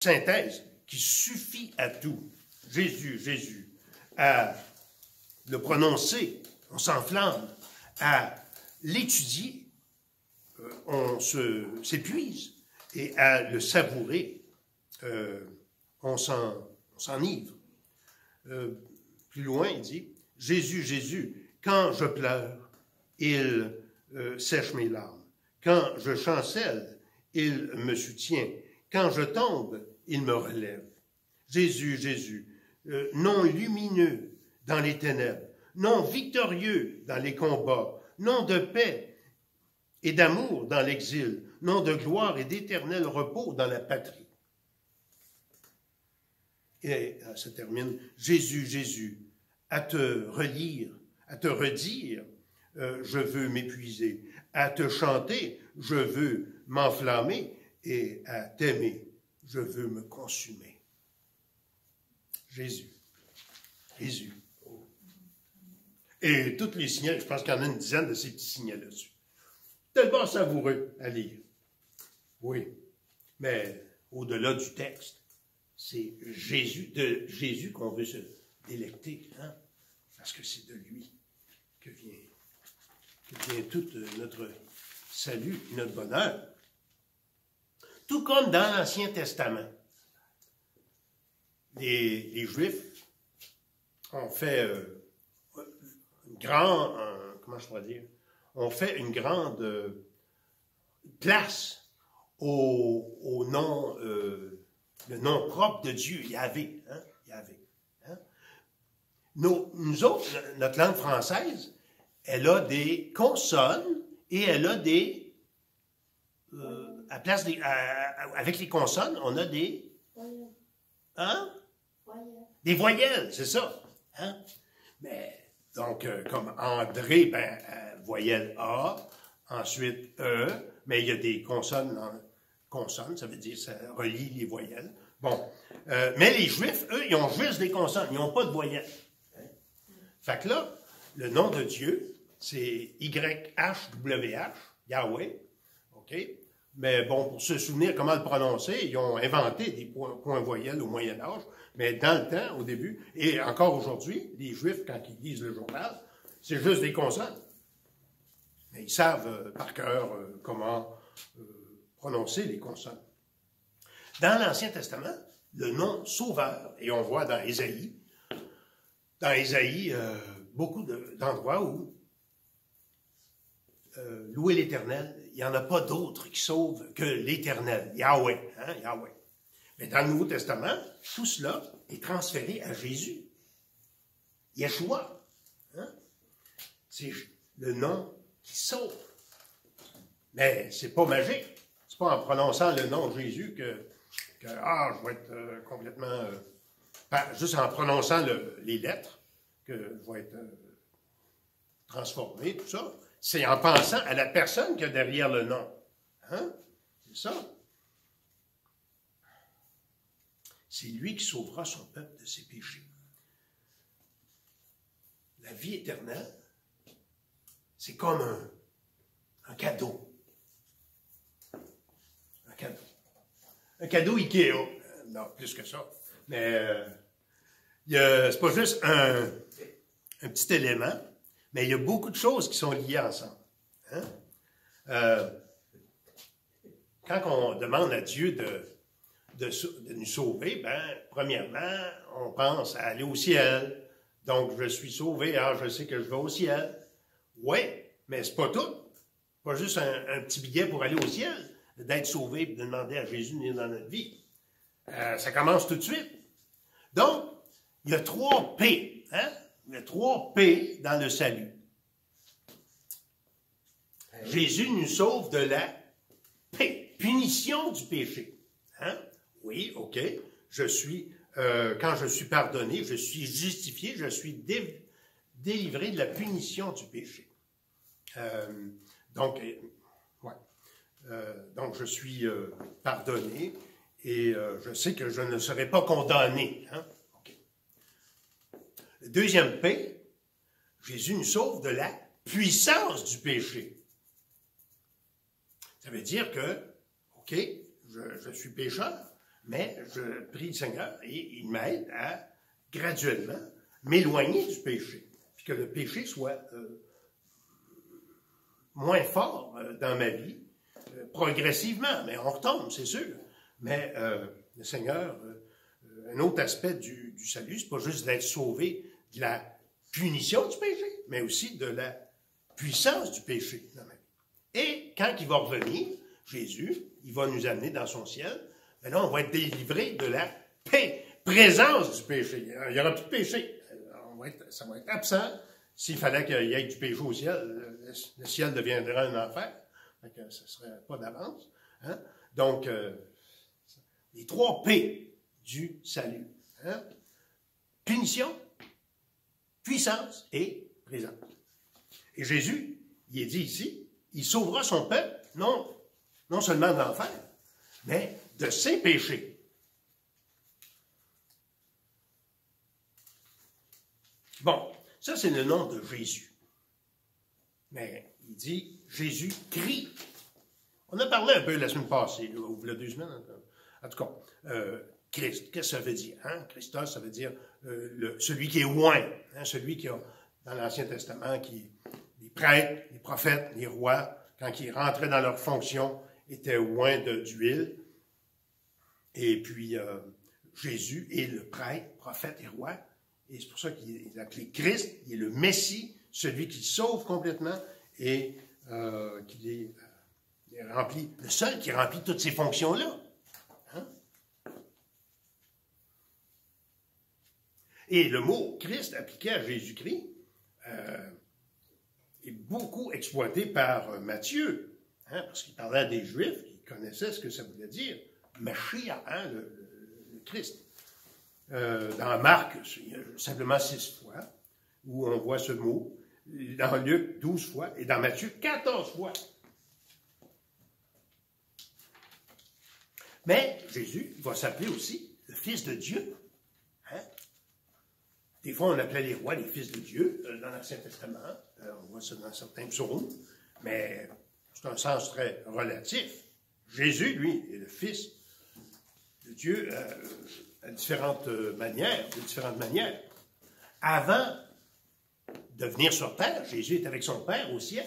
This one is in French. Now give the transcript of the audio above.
synthèse qui suffit à tout. Jésus, Jésus, à le prononcer, on s'enflamme, à l'étudier, on s'épuise, et à le savourer, on s'enivre. Plus loin, il dit, Jésus, Jésus, quand je pleure, il sèche mes larmes. Quand je chancelle, il me soutient. Quand je tombe, il me relève. Jésus, Jésus, non lumineux dans les ténèbres, non victorieux dans les combats, non de paix et d'amour dans l'exil, non de gloire et d'éternel repos dans la patrie. Et ça termine, Jésus, Jésus, à te relire, à te redire, je veux m'épuiser, à te chanter, je veux m'enflammer, et à t'aimer, je veux me consumer. Jésus, Jésus. Et tous les signets, je pense qu'il y en a une dizaine de ces petits signets là-dessus. Tellement savoureux à lire. Oui, mais au-delà du texte, c'est de Jésus qu'on veut se délecter, hein? Parce que c'est de lui que vient tout notre salut et notre bonheur. Tout comme dans l'Ancien Testament, les Juifs ont fait comment je pourrais dire, ont fait une grande place au nom, le nom propre de Dieu, Yahvé. Hein? Yahvé, hein? Nous autres, notre langue française, elle a des consonnes et elle a des... à place des, avec les consonnes, on a des... Hein? Des voyelles, c'est ça. Hein? Mais, donc, comme André, voyelle A, ensuite E, mais il y a des consonnes, consonnes, ça veut dire ça relie les voyelles. Bon, mais les Juifs, eux, ils ont juste des consonnes, ils n'ont pas de voyelles. Hein? Fait que là, le nom de Dieu, c'est YHWH, Yahweh, OK? Mais bon, pour se souvenir comment le prononcer, ils ont inventé des points voyelles au Moyen Âge, mais dans le temps, au début, et encore aujourd'hui, les Juifs, quand ils lisent le journal, c'est juste des consonnes. Mais ils savent par cœur comment prononcer les consonnes. Dans l'Ancien Testament, le nom Sauveur, et on voit dans Ésaïe, beaucoup d'endroits où louer l'Éternel, il n'y en a pas d'autre qui sauve que l'Éternel, Yahweh, hein, Yahweh. Mais dans le Nouveau Testament, tout cela est transféré à Jésus. Yeshua, hein? C'est le nom qui sauve. Mais c'est pas magique. C'est pas en prononçant le nom de Jésus que je vais être complètement... juste en prononçant les lettres que je vais être transformé, tout ça. C'est en pensant à la personne qu'il y a derrière le nom. Hein? C'est ça. C'est lui qui sauvera son peuple de ses péchés. La vie éternelle, c'est comme un cadeau. Un cadeau. Un cadeau Ikea. Non, plus que ça. Mais c'est pas juste un petit élément, mais il y a beaucoup de choses qui sont liées ensemble. Hein? Quand on demande à Dieu de nous sauver, premièrement, on pense à aller au ciel. Donc, je suis sauvé, je sais que je vais au ciel. Oui, mais c'est pas tout. Pas juste un petit billet pour aller au ciel, d'être sauvé et de demander à Jésus de venir dans notre vie. Ça commence tout de suite. Donc, il y a 3 P. Hein? Il y a 3 P dans le salut. Jésus nous sauve de la punition du péché. Hein? Oui, OK. Quand je suis pardonné, je suis justifié, je suis délivré de la punition du péché. Donc, je suis pardonné et je sais que je ne serai pas condamné. Hein? Okay. Le deuxième P, Jésus nous sauve de la puissance du péché. Ça veut dire que, OK, je suis pécheur, mais je prie le Seigneur et il m'aide à graduellement m'éloigner du péché, puis que le péché soit moins fort dans ma vie, progressivement, mais on retombe, c'est sûr. Mais le Seigneur, un autre aspect du salut, c'est pas juste d'être sauvé de la punition du péché, mais aussi de la puissance du péché dans ma vie. Et quand il va revenir, Jésus, il va nous amener dans son ciel, ben là, on va être délivré de la présence du péché. Il n'y aura plus de péché. Ça va être absent. S'il fallait qu'il y ait du péché au ciel, le ciel deviendra un enfer. Donc, ce ne serait pas d'avance. Hein? Donc, les 3 P du salut. Hein? Punition, puissance et présence. Et Jésus, il est dit ici, il sauvera son peuple, non seulement de l'enfer, mais de ses péchés. Bon, ça c'est le nom de Jésus. Mais il dit Jésus crie. On a parlé un peu la semaine passée, ou il y a 2 semaines, en tout cas. Christ, qu'est-ce que ça veut dire? Hein? Christos, ça veut dire celui qui est oint, hein? Celui qui a, dans l'Ancien Testament, les prêtres, les prophètes, les rois, quand ils rentraient dans leur fonction, étaient oints d'huile. Et puis, Jésus est le prêtre, prophète et roi. Et c'est pour ça qu'il est appelé Christ, il est le Messie, celui qui sauve complètement et qui est rempli, le seul qui remplit toutes ces fonctions-là. Hein? Et le mot Christ appliqué à Jésus-Christ est beaucoup exploité par Matthieu, hein, parce qu'il parlait à des Juifs qui connaissaient ce que ça voulait dire, Mashiach, hein, le Christ. Dans Marc, il y a simplement 6 fois où on voit ce mot, dans Luc 12 fois et dans Matthieu 14 fois. Mais Jésus va s'appeler aussi le Fils de Dieu. Hein? Des fois, on appelait les rois les fils de Dieu dans l'Ancien Testament. On voit ça dans certains psaumes, mais c'est un sens très relatif. Jésus, lui, est le Fils de Dieu de différentes manières. Avant de venir sur terre, Jésus est avec son Père au ciel.